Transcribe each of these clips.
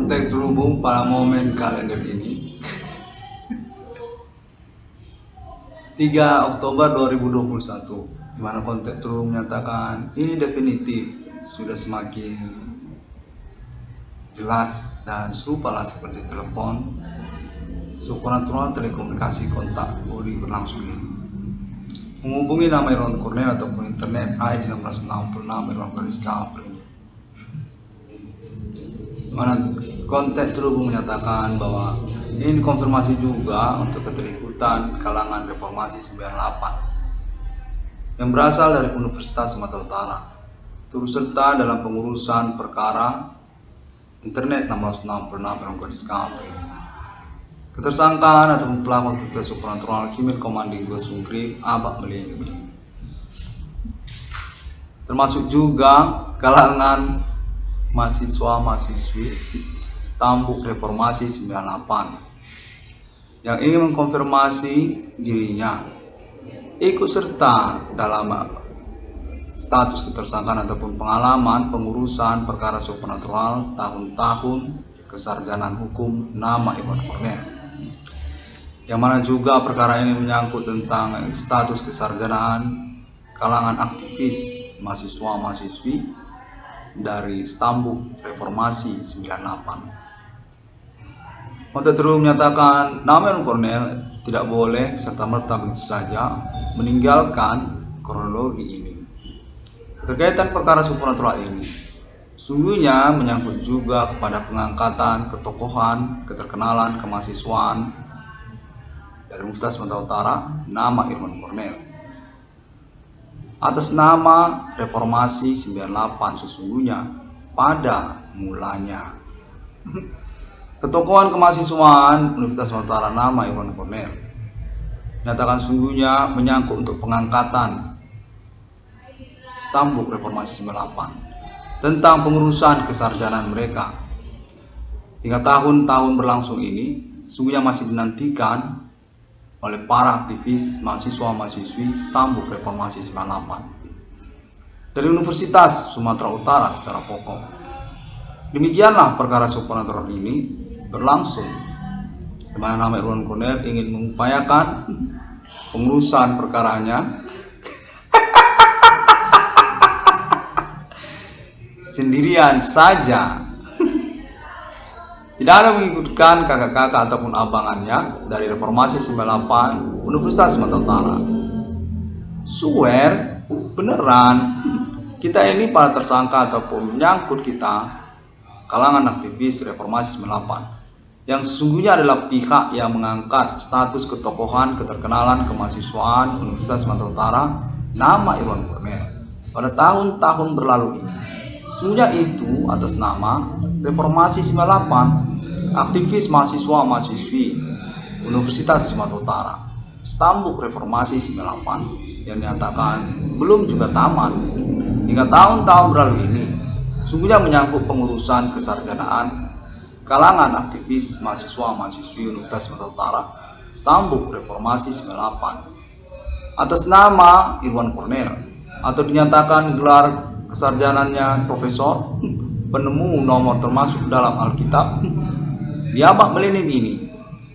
kontak terhubung pada momen kalender ini 3 Oktober 2021, di mana kontak terhubung menyatakan ini definitif sudah semakin jelas dan serupa lah seperti telepon supranatural telekomunikasi kontak Polri berlangsung ini. Menghubungi nama Irwan Cornel ataupun internet ID 1666 Irwan Cornel. Mana kontak terhubung menyatakan bahwa ini dikonfirmasi juga untuk keterlibatan kalangan reformasi 98 yang berasal dari Universitas Sumatera Utara, turut serta dalam pengurusan perkara internet 1666 Irwan Cornel. Ketersangkaan ataupun pelaku aktivitas supranatural Kimil Komanding 2 Sungkrif Abak Melini, termasuk juga kalangan mahasiswa-mahasiswi Stambuk Reformasi 98 yang ingin mengkonfirmasi dirinya ikut serta dalam status ketersangkaan ataupun pengalaman pengurusan perkara supranatural tahun-tahun kesarjanaan hukum nama Irwan Cornel, yang mana juga perkara ini menyangkut tentang status kesarjanaan kalangan aktivis mahasiswa-mahasiswi dari Stambuk Reformasi 98. Kontak terhubung menyatakan nama Irwan Cornel tidak boleh serta-merta begitu saja meninggalkan kronologi ini. Keterkaitan perkara supranatural ini sungguhnya menyangkut juga kepada pengangkatan ketokohan, keterkenalan, kemahasiswaan dari Universitas Sumatera Utara nama Irwan Cornel atas nama Reformasi 98 sesungguhnya pada mulanya. Ketokohan kemahasiswaan Universitas Sumatera Utara nama Irwan Cornel nyatakan sungguhnya menyangkut untuk pengangkatan Stambuk Reformasi 98 tentang pengurusan kesarjanaan mereka. Hingga tahun-tahun berlangsung ini sungguhnya masih dinantikan oleh para aktivis mahasiswa-mahasiswi Stambuk Reformasi 98 dari Universitas Sumatera Utara secara pokok. Demikianlah perkara supranatural ini berlangsung, di mana nama Irwan Cornel ingin mengupayakan pengurusan perkaranya sendirian saja. Tidak ada mengikutkan kakak-kakak ataupun abangannya dari Reformasi 98 Universitas Sumatera Utara. Swear, beneran, kita ini para tersangka ataupun menyangkut kita kalangan aktivis Reformasi 98 yang sesungguhnya adalah pihak yang mengangkat status ketokohan, keterkenalan, kemahasiswaan Universitas Sumatera Utara nama Irwan Cornel pada tahun-tahun berlalu ini. Sesungguhnya itu atas nama Reformasi 98, aktivis mahasiswa-mahasiswi Universitas Sumatera Utara, Stambuk Reformasi 98 yang dinyatakan belum juga tamat hingga tahun-tahun berlalu ini. Sungguhnya menyangkut pengurusan kesarjanaan kalangan aktivis mahasiswa-mahasiswi Universitas Sumatera Utara, Stambuk Reformasi 98 atas nama Irwan Cornel atau dinyatakan gelar kesarjanaannya profesor, penemu nomor termasuk dalam Alkitab di Abak Melini ini,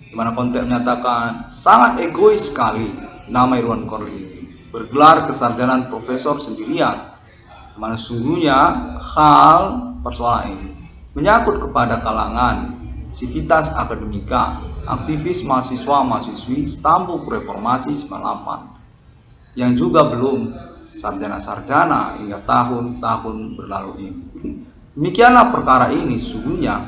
di mana kontak menyatakan sangat egois sekali nama Irwan Cornel ini bergelar kesarjanaan profesor sendirian, di mana sungguhnya hal persoalan ini menyangkut kepada kalangan sivitas akademika aktivis mahasiswa-mahasiswi Stambuk Reformasi 98 yang juga belum sarjana-sarjana hingga tahun-tahun berlalu ini. Demikianlah perkara ini sungguhnya.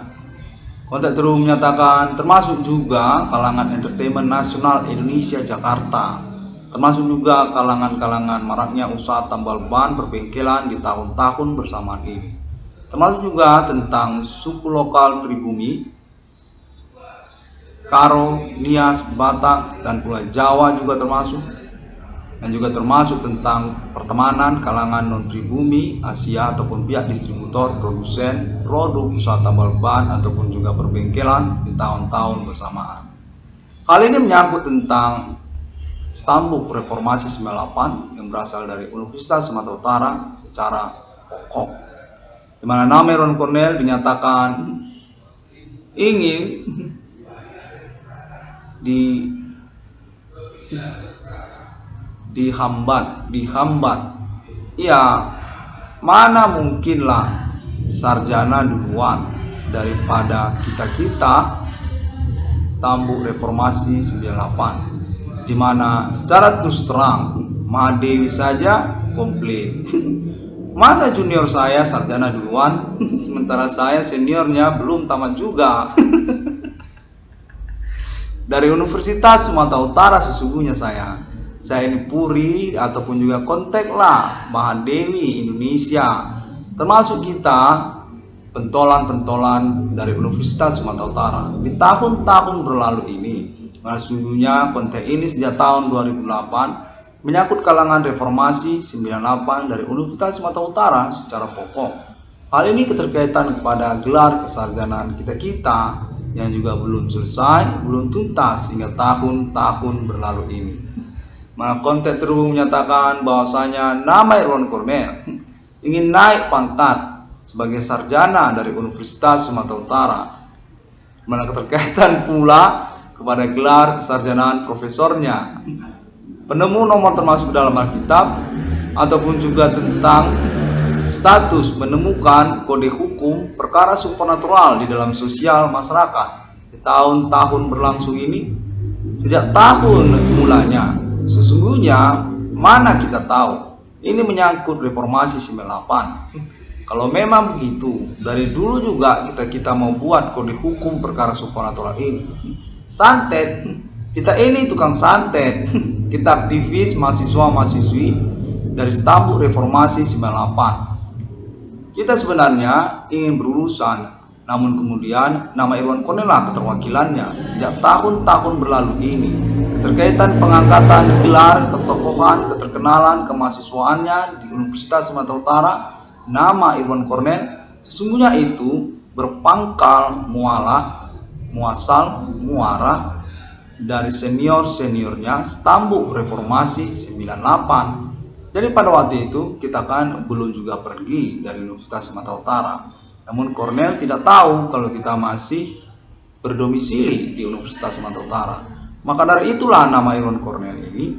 Kontak terhubung menyatakan termasuk juga kalangan entertainment nasional Indonesia Jakarta, termasuk juga kalangan-kalangan maraknya usaha tambal ban perbengkelan di tahun-tahun bersamaan ini, termasuk juga tentang suku lokal pribumi Karo, Nias, Batak, dan Pulau Jawa juga termasuk, dan juga termasuk tentang pertemanan kalangan non-pribumi Asia ataupun pihak distributor, produsen, produk usaha tambal ban ataupun juga perbengkelan di tahun-tahun bersamaan. Hal ini menyangkut tentang Stambuk Reformasi 98 yang berasal dari Universitas Sumatera Utara secara pokok, di mana nama Irwan Cornel dinyatakan ingin dihambat. Ya, mana mungkinlah sarjana duluan daripada kita Stambuk Reformasi 98, di mana secara terus terang Mahadewi saja komplain. Masa junior saya sarjana duluan, sementara saya seniornya belum tamat juga. Dari Universitas Sumatera Utara sesungguhnya saya ini puri ataupun juga kontak lah Mahadewi Indonesia, termasuk kita pentolan-pentolan dari Universitas Sumatera Utara di tahun-tahun berlalu ini. Karena sesungguhnya kontak ini sejak tahun 2008 menyangkut kalangan reformasi 98 dari Universitas Sumatera Utara secara pokok. Hal ini keterkaitan kepada gelar kesarjanaan kita yang juga belum selesai, belum tuntas hingga tahun-tahun berlalu ini. Mana konten terhubung menyatakan bahwasanya nama Irwan Cornel ingin naik pangkat sebagai sarjana dari Universitas Sumatera Utara. Mana keterkaitan pula kepada gelar kesarjanaan profesornya. Penemu nomor termasuk dalam Alkitab ataupun juga tentang status menemukan kode hukum perkara supernatural di dalam sosial masyarakat di tahun-tahun berlangsung ini. Sejak tahun mulanya, sesungguhnya mana kita tahu ini menyangkut reformasi 98. Kalau memang begitu, dari dulu juga kita mau buat kode hukum perkara supernatural ini. Santet, kita ini tukang santet. Kita aktivis mahasiswa-mahasiswi dari Stambuk Reformasi 98. Kita sebenarnya ingin berurusan, namun kemudian nama Irwan Cornel keterwakilannya sejak tahun-tahun berlalu ini. Keterkaitan pengangkatan gelar ketokohan, keterkenalan, kemahasiswaannya di Universitas Sumatera Utara, nama Irwan Cornel sesungguhnya itu berpangkal muara dari seniornya Stambuk Reformasi 98. Jadi pada waktu itu kita kan belum juga pergi dari Universitas Sumatera Utara. Namun Cornel tidak tahu kalau kita masih berdomisili di Universitas Sumatera Utara. Maka dari itulah nama Irwan Cornel ini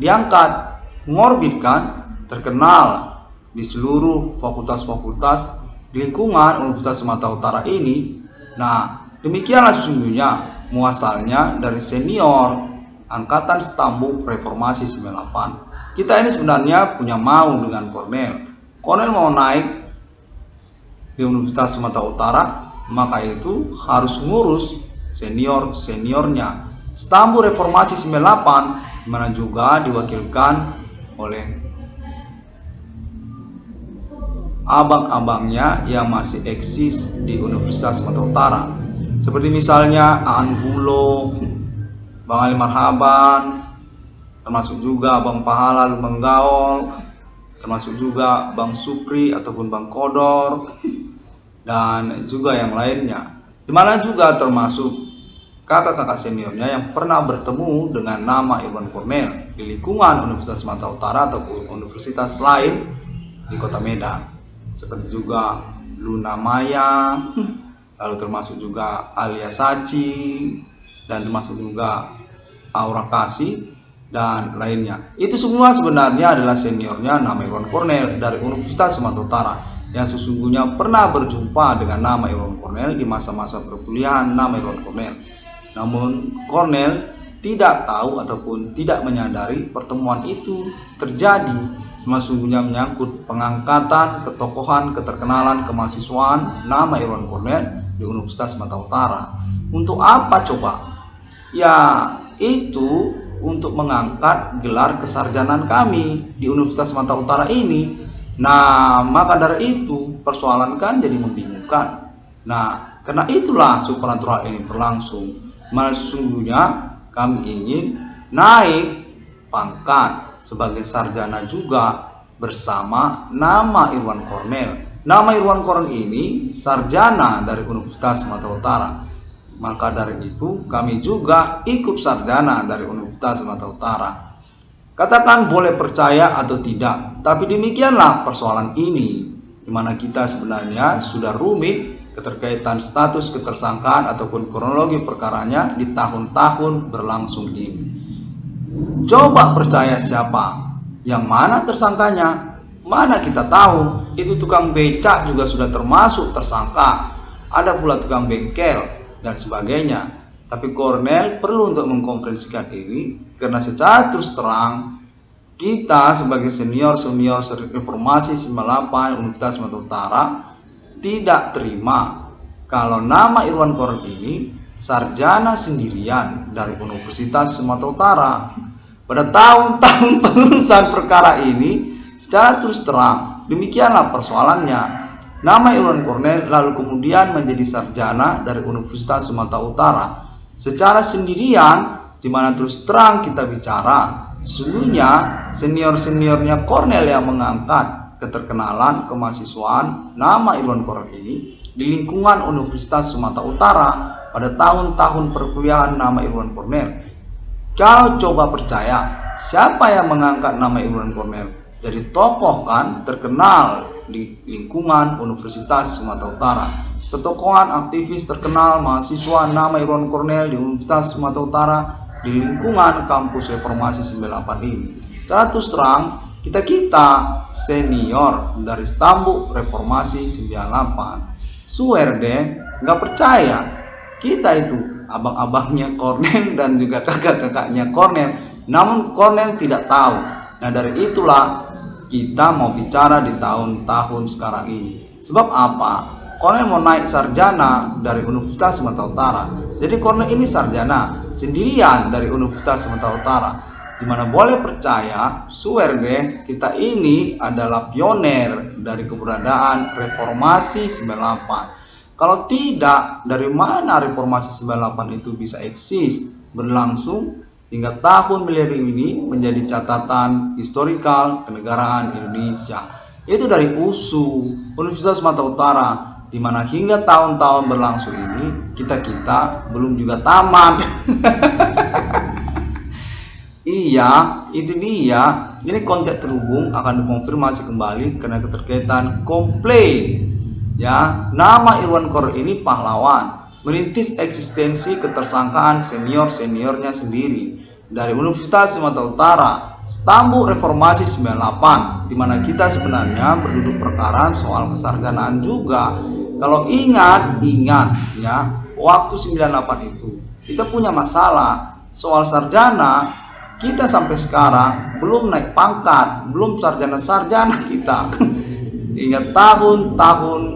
diangkat, mengorbitkan, terkenal di seluruh fakultas-fakultas di lingkungan Universitas Sumatera Utara ini. Nah, demikianlah sesungguhnya muasalnya dari senior angkatan Stambuk Reformasi 98. Kita ini sebenarnya punya mau dengan Cornel. Cornel mau naik di Universitas Sumatera Utara, maka itu harus ngurus seniornya. Stambuk Reformasi 98 dimana juga diwakilkan oleh abang-abangnya yang masih eksis di Universitas Sumatera Utara. Seperti misalnya Aan Gulo, Bang Ali Marhaban, termasuk juga Bang Pahala Lumenggaol, termasuk juga Bang Supri ataupun Bang Kodor, dan juga yang lainnya. Dimana juga termasuk kakak-kakak seniornya yang pernah bertemu dengan nama Irwan Cornel di lingkungan Universitas Sumatera Utara ataupun universitas lain di Kota Medan. Seperti juga Luna Maya, lalu termasuk juga Alia Saci, dan termasuk juga Aura Kasih dan lainnya. Itu semua sebenarnya adalah seniornya nama Irwan Cornel dari Universitas Sumatera Utara yang sesungguhnya pernah berjumpa dengan nama Irwan Cornel di masa-masa perkuliahan nama Irwan Cornel. Namun Cornel tidak tahu ataupun tidak menyadari pertemuan itu terjadi, sesungguhnya menyangkut pengangkatan ketokohan, keterkenalan, kemahasiswaan nama Irwan Cornel di Universitas Sumatera Utara. Untuk apa coba? Ya, itu untuk mengangkat gelar kesarjanaan kami di Universitas Sumatera Utara ini. Nah, maka dari itu persoalan kan jadi membingungkan. Nah, karena itulah supernatural ini berlangsung. Malah sesungguhnya kami ingin naik pangkat sebagai sarjana juga bersama nama Irwan Cornel. Nama Irwan Cornel ini sarjana dari Universitas Sumatera Utara. Maka dari itu kami juga ikut sarjana dari Universitas Sumatera Utara. Katakan boleh percaya atau tidak, tapi demikianlah persoalan ini, di mana kita sebenarnya sudah rumit keterkaitan status ketersangkaan ataupun kronologi perkaranya di tahun-tahun berlangsung ini. Coba percaya siapa? Yang mana tersangkanya? Mana kita tahu? Itu tukang becak juga sudah termasuk tersangka. Ada pula tukang bengkel dan sebagainya. Tapi Kornel perlu untuk mengkomprensikan ini karena secara terus terang kita sebagai senior reformasi 98 Universitas Sumatera Utara tidak terima kalau nama Irwan Kornel ini sarjana sendirian dari Universitas Sumatera Utara. Pada tahun-tahun pengurusan perkara ini secara terus terang demikianlah persoalannya. Nama Irwan Kornel lalu kemudian menjadi sarjana dari Universitas Sumatera Utara secara sendirian, di mana terus terang kita bicara sesungguhnya seniornya Kornel yang mengangkat keterkenalan kemahasiswaan nama Irwan Kornel ini di lingkungan Universitas Sumatera Utara pada tahun-tahun perkuliahan nama Irwan Kornel. Kalau coba percaya, siapa yang mengangkat nama Irwan Kornel jadi tokoh kan terkenal di lingkungan Universitas Sumatera Utara. Ketokohan aktivis terkenal mahasiswa nama Irwan Kornel di Universitas Sumatera Utara di lingkungan kampus reformasi 98 ini. Secara terus terang, kita senior dari Stambuk Reformasi 98 swear deh, nggak percaya kita itu abang-abangnya Kornel dan juga kakak-kakaknya Kornel, namun Kornel tidak tahu. Nah dari itulah kita mau bicara di tahun-tahun sekarang ini. Sebab apa? Kornel mau naik sarjana dari Universitas Sumatera Utara. Jadi Kornel ini sarjana sendirian dari Universitas Sumatera Utara. Dimana boleh percaya, swear deh, kita ini adalah pioner dari keberadaan reformasi 98. Kalau tidak, dari mana reformasi 98 itu bisa eksis, berlangsung hingga tahun milenium ini menjadi catatan historikal kenegaraan Indonesia. Itu dari USU, Universitas Sumatera Utara, di mana hingga tahun-tahun berlangsung ini kita belum juga tamat. Iya, itu dia. Ini konteks terhubung akan dikonfirmasi kembali karena keterkaitan komplain. Ya, nama Irwan Kornel ini pahlawan, merintis eksistensi ketersangkaan seniornya sendiri dari Universitas Sumatera Utara, Stambuk Reformasi 98, di mana kita sebenarnya berduduk perkara soal kesarjanaan juga. Kalau ingat ya, waktu 98 itu kita punya masalah soal sarjana. Kita sampai sekarang belum naik pangkat, belum sarjana kita. Hingga tahun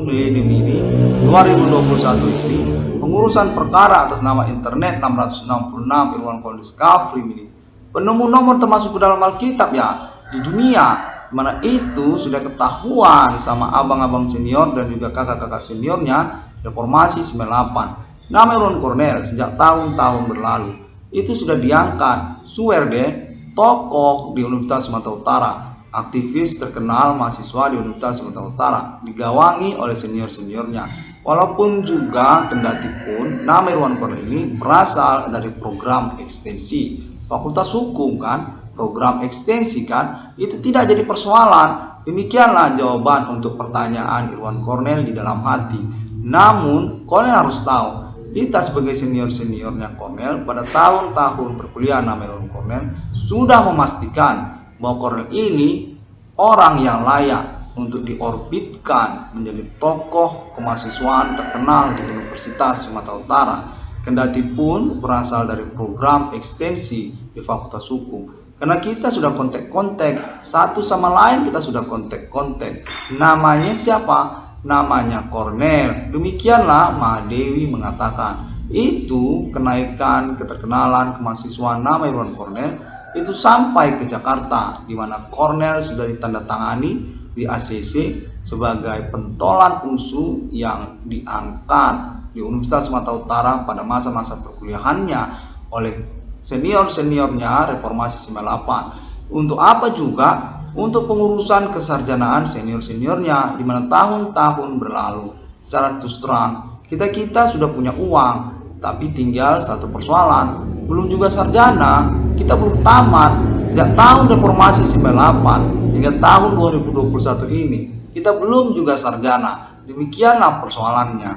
milenium ini, 2021 ini, pengurusan perkara atas nama internet 666 Irwan Kornel Discovery ini, penemu nomor termasuk ke dalam Alkitab ya di dunia, mana itu sudah ketahuan sama abang-abang senior dan juga kakak-kakak seniornya reformasi 98. Nama Irwan Kornel sejak tahun-tahun berlalu itu sudah diangkat, swear deh, tokoh di Universitas Sumatera Utara, aktivis terkenal mahasiswa di Universitas Sumatera Utara, digawangi oleh seniornya. Walaupun juga kendati pun nama Irwan Kornel ini berasal dari program ekstensi Fakultas Hukum kan, program ekstensi kan, itu tidak jadi persoalan. Demikianlah jawaban untuk pertanyaan Irwan Kornel di dalam hati. Namun Kornel harus tahu, kita sebagai seniornya Kornel pada tahun-tahun perkuliahan nama Irwan Kornel sudah memastikan bahwa Kornel ini orang yang layak untuk diorbitkan menjadi tokoh kemahasiswaan terkenal di Universitas Sumatera Utara. Kendati pun berasal dari program ekstensi di Fakultas Hukum. Karena kita sudah kontak-kontak, satu sama lain kita sudah kontak-kontak. Namanya siapa? Namanya Kornel. Demikianlah Mahadewi mengatakan. Itu kenaikan keterkenalan kemahasiswaan nama Irwan Kornel itu sampai ke Jakarta, di mana Kornel sudah ditandatangani di ACC sebagai pentolan USU yang diangkat di Universitas Sumatera Utara pada masa-masa perkuliahannya oleh seniornya reformasi 98. Untuk apa juga? Untuk pengurusan kesarjanaan seniornya, di mana tahun-tahun berlalu. Secara terus terang, kita sudah punya uang, tapi tinggal satu persoalan, belum juga sarjana, kita belum tamat. Sejak tahun reformasi 98 hingga tahun 2021 ini, kita belum juga sarjana. Demikianlah persoalannya.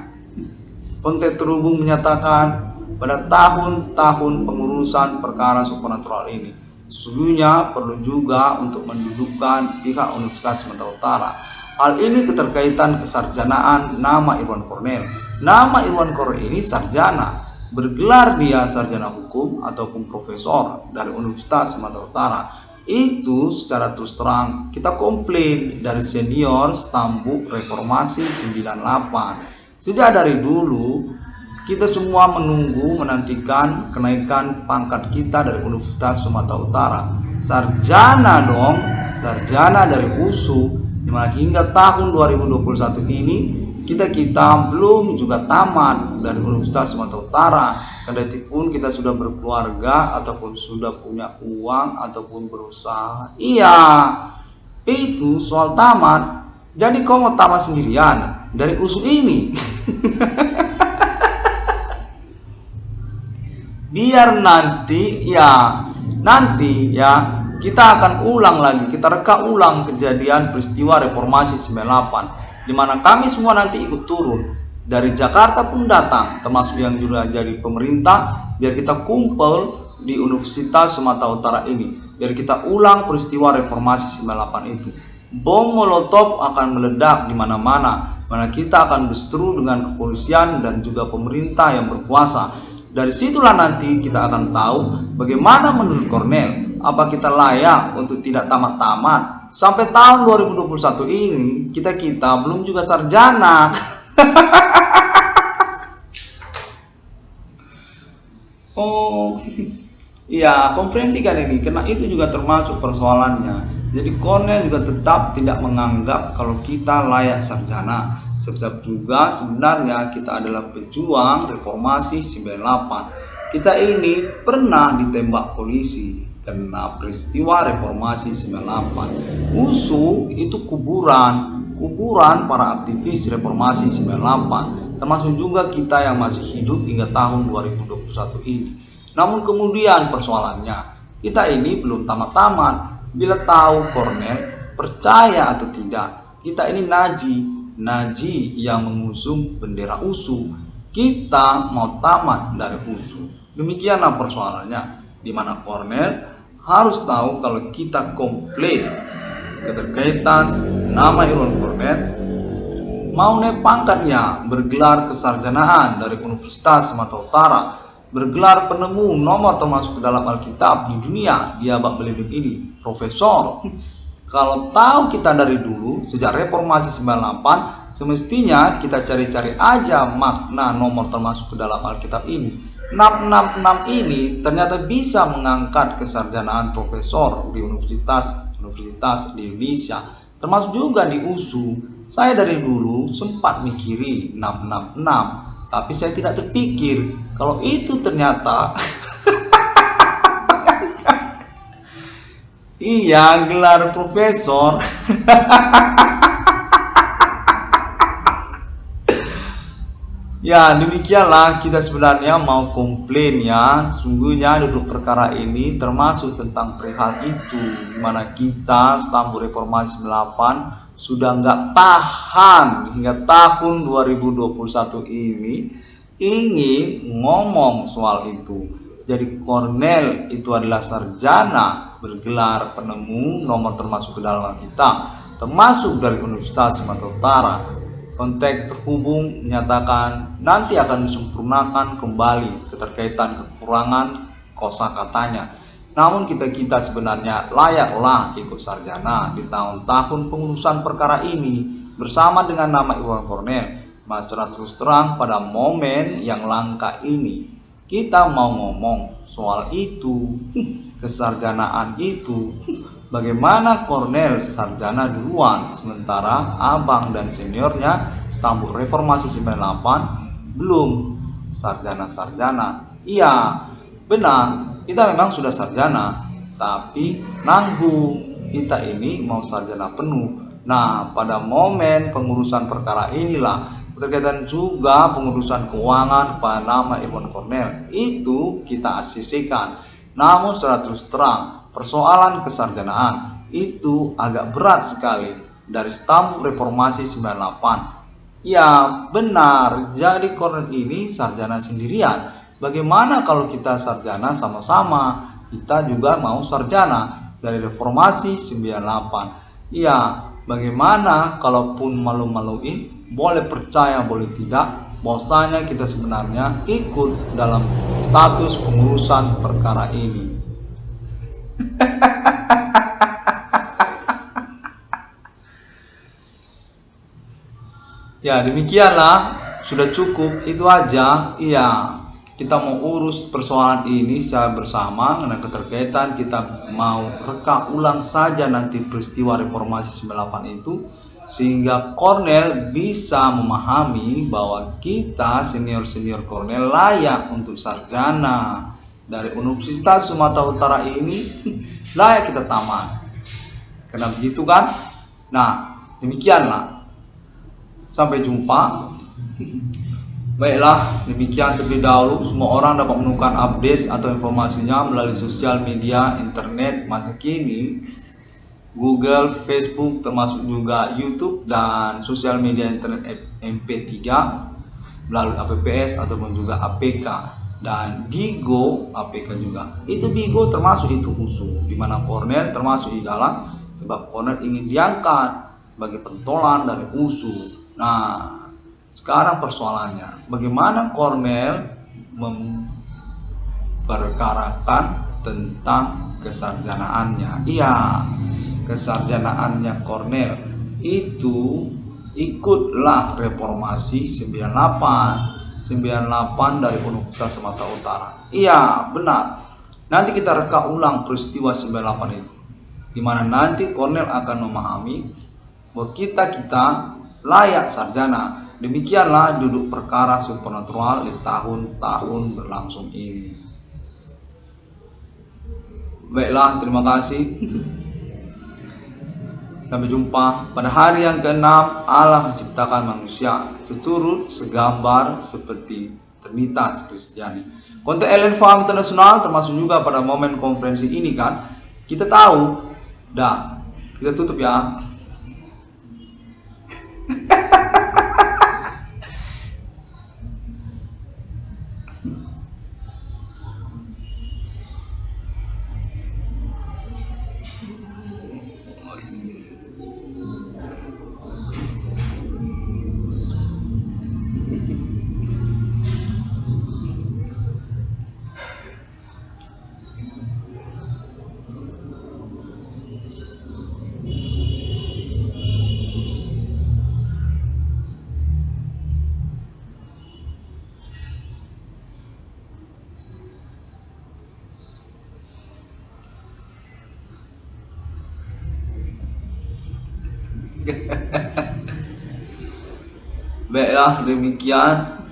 Kontak terhubung menyatakan pada tahun-tahun pengurusan perkara supranatural ini, sesungguhnya perlu juga untuk mendudukkan pihak Universitas Sumatera Utara. Hal ini keterkaitan kesarjanaan nama Irwan Cornel. Nama Irwan Cornel ini sarjana, bergelar dia sarjana hukum ataupun profesor dari Universitas Sumatera Utara. Itu secara terus terang kita komplain dari senior Stambuk Reformasi 98. Sejak dari dulu kita semua menantikan kenaikan pangkat kita dari Universitas Sumatera Utara. Sarjana dong, sarjana dari USU. Hingga tahun 2021 ini kita belum juga tamat dari Universitas Sumatera Utara. Kendati pun kita sudah berkeluarga ataupun sudah punya uang ataupun berusaha. Iya, itu soal tamat. Jadi kau mau tamat sendirian dari USU ini? Biar nanti ya kita akan ulang lagi, kita reka ulang kejadian peristiwa reformasi 98, di mana kami semua nanti ikut turun dari Jakarta pun datang, termasuk yang juga jadi pemerintah, biar kita kumpul di Universitas Sumatera Utara ini, biar kita ulang peristiwa reformasi 98 itu. Bom molotov akan meledak di mana-mana, mana kita akan berseteru dengan kepolisian dan juga pemerintah yang berkuasa. Dari situlah nanti kita akan tahu bagaimana menurut Cornel, apa kita layak untuk tidak tamat-tamat. Sampai tahun 2021 ini kita belum juga sarjana. Oh iya, konferensikan ini, karena itu juga termasuk persoalannya. Jadi Cornel juga tetap tidak menganggap kalau kita layak sarjana. Sebab juga sebenarnya kita adalah pejuang reformasi 98. Kita ini pernah ditembak polisi karena peristiwa reformasi 98. USU itu kuburan para aktivis reformasi 98, termasuk juga kita yang masih hidup hingga tahun 2021 ini. Namun kemudian persoalannya, kita ini belum tamat-tamat. Bila tahu Cornel percaya atau tidak, kita ini Naji yang mengusung bendera USU. Kita mau tamat dari USU. Demikianlah persoalannya, di mana Cornel harus tahu kalau kita komplain keterkaitan nama Irwan Cornel mau naik pangkatnya, bergelar kesarjanaan dari Universitas Sumatera Utara, bergelar penemu nomor termasuk ke dalam Alkitab di dunia, dia bak belibet ini, profesor. Kalau tahu kita dari dulu, sejak reformasi 98, semestinya kita cari-cari aja makna nomor termasuk ke dalam Alkitab ini. 666 ini ternyata bisa mengangkat kesarjanaan profesor di universitas di Indonesia, termasuk juga di USU. Saya dari dulu sempat mikiri 666, tapi saya tidak terpikir kalau itu ternyata iya, gelar profesor. Ya, demikianlah kita sebenarnya mau komplain ya. Sungguhnya duduk perkara ini termasuk tentang perihal itu, dimana kita Stambuk Reformasi 98 sudah nggak tahan hingga tahun 2021 ini ingin ngomong soal itu. Jadi Cornel itu adalah sarjana, bergelar penemu nomor termasuk ke dalam kita, termasuk dari Universitas Sumatera Utara. Kontak terhubung menyatakan nanti akan disempurnakan kembali keterkaitan kekurangan kosakatanya. Namun kita sebenarnya layaklah ikut sarjana di tahun-tahun pengurusan perkara ini bersama dengan nama Irwan Cornel. Secara terus terang pada momen yang langka ini kita mau ngomong soal itu, kesarjanaan itu. Bagaimana Cornel sarjana duluan, sementara abang dan seniornya Stambuk Reformasi 98 belum sarjana-sarjana. Iya, benar, kita memang sudah sarjana, tapi nanggung, kita ini mau sarjana penuh. Nah, pada momen pengurusan perkara inilah berkaitan juga pengurusan keuangan pada nama Irwan Cornel itu kita asisikan. Namun secara terus terang persoalan kesarjanaan itu agak berat sekali dari Stambuk Reformasi 98. Ya, benar. Jadi Kornel ini sarjana sendirian. Bagaimana kalau kita sarjana sama-sama? Kita juga mau sarjana dari Reformasi 98. Iya, bagaimana kalaupun malu-maluin, boleh percaya boleh tidak, bahwasanya kita sebenarnya ikut dalam status pengurusan perkara ini. Ya, demikianlah, sudah cukup itu aja. Iya, kita mau urus persoalan ini secara bersama dengan keterkaitan. Kita mau reka ulang saja nanti peristiwa Reformasi 98 itu, sehingga Kornel bisa memahami bahwa kita senior-senior Kornel layak untuk sarjana dari Universitas Sumatera Utara ini. Layak kita tamat. Karena begitu kan? Nah, demikianlah. Sampai jumpa. Baiklah, demikian terlebih dahulu. Semua orang dapat menemukan update atau informasinya melalui sosial media internet masa kini, Google, Facebook, termasuk juga YouTube dan sosial media internet MP3 melalui APPS ataupun juga APK dan Bigo APK juga. Itu Bigo termasuk itu USU, di mana Kornel termasuk di dalam, sebab Kornel ingin diangkat sebagai pentolan dari USU. Nah, sekarang persoalannya, bagaimana Kornel memperkarakan tentang kesarjanaannya. Iya, kesarjanaannya Kornel itu ikutlah Reformasi 98 dari Universitas Sumatera Utara. Iya, benar. Nanti kita reka ulang peristiwa 98 itu, dimana nanti Kornel akan memahami bahwa kita layak sarjana. Demikianlah duduk perkara supernatural di tahun-tahun berlangsung ini. Baiklah, terima kasih. Sampai jumpa. Pada hari yang ke-6 Allah menciptakan manusia seturut segambar seperti Trinitas Kristiani. Konteks Ellen Farm Internasional termasuk juga pada momen konferensi ini kan. Kita tahu. Dah, kita tutup ya. Baiklah, demikian